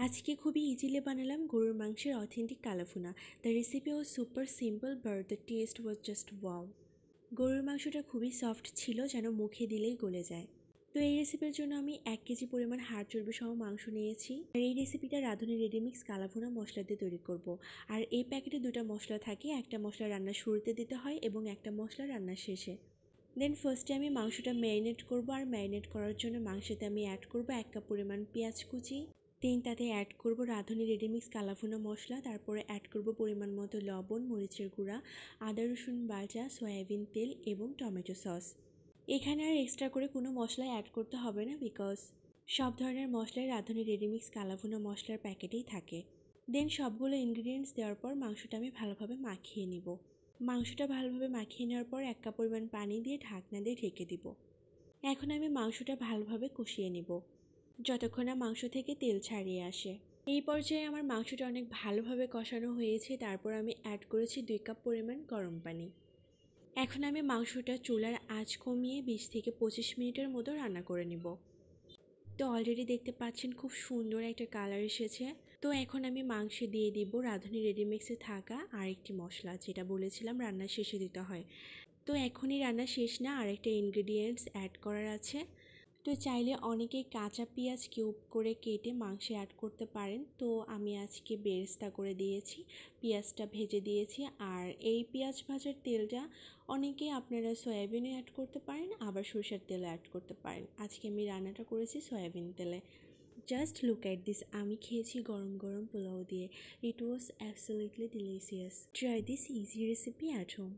আজকে খুবই ইজিলি বানালাম গরুর মাংসের authentic kala bhuna. The recipe was super simple but the test was just wow. গরুর মাংসটা খুবই সফট ছিল, যেন মুখে দিলেই গলে যায়। তো এই রেসিপির জন্য আমি 1 কেজি পরিমাণ হাড় চর্বি সহ মাংস নিয়েছি। আর এই রেসিপিটা রাঁধুনি রেডিমিক্স কালাভুনা মশলা দিয়ে তৈরি করব। আর এই প্যাকেটে 2টা মশলা থাকে, একটা মশলা রান্নার শুরুতে দিতে হয় এবং একটা মশলা রান্নার শেষে। দেন ফার্স্টে আমি মাংসটা ম্যারিনেট করব। আর ম্যারিনেট করার জন্য মাংসতে আমি অ্যাড করব 1 কাপ পরিমাণ পেঁয়াজ কুচি। দেন তাতে অ্যাড করব রাঁধুনি রেডিমিক্স কালাভুনা মশলা। তারপরে অ্যাড করব পরিমাণ মতো লবণ, মরিচের গুঁড়া, আদা রসুন বাটা, সয়াবিন তেল এবং টমেটো সস। এখানে আর এক্সট্রা করে কোনো মশলা অ্যাড করতে হবে না, বিকজ সব ধরনের মশলাই রাঁধুনি রেডিমিক্স কালাভুনা মশলার প্যাকেটেই থাকে। দেন সবগুলো ইনগ্রিডিয়েন্টস দেওয়ার পর মাংসটা আমি ভালোভাবে মাখিয়ে নিব। মাংসটা ভালোভাবে মাখিয়ে নেওয়ার পর 1 কাপ পরিমাণ পানি দিয়ে ঢাকনা দিয়ে ঢেকে দিব। এখন আমি মাংসটা ভালোভাবে কষিয়ে নিব যতক্ষণ না মাংস থেকে তেল ছাড়িয়ে আসে। এই পর্যায়ে আমার মাংসটা অনেক ভালোভাবে কষানো হয়েছে। তারপর আমি অ্যাড করেছি 2 কাপ পরিমাণ গরম পানি। এখন আমি মাংসটা চুলার আঁচ কমিয়ে 20 থেকে 25 মিনিটের মতো রান্না করে নিব। তো অলরেডি দেখতে পাচ্ছেন খুব সুন্দর একটা কালার এসেছে। তো এখন আমি মাংসে দিয়ে দিব রাঁধুনি রেডিমিক্সে থাকা আরেকটি মশলা, যেটা বলেছিলাম রান্নার শেষে দিতে হয়। তো এখনই রান্না শেষ না, আরেকটা ইনগ্রেডিয়েন্টস অ্যাড করার আছে। তো চাইলে অনেকেই কাঁচা পেঁয়াজ কিউব করে কেটে মাংসে অ্যাড করতে পারেন। তো আমি আজকে বেরেস্তা করে দিয়েছি, পেঁয়াজটা ভেজে দিয়েছি। আর এই পেঁয়াজ ভাজার তেলটা অনেকেই আপনারা সয়াবিনে অ্যাড করতে পারেন, আবার সরষের তেলে অ্যাড করতে পারেন। আজকে আমি রান্নাটা করেছি সয়াবিন তেলে। জাস্ট লুক অ্যাট দিস, আমি খেয়েছি গরম গরম পোলাও দিয়ে। It was absolutely delicious. Try this easy recipe at home.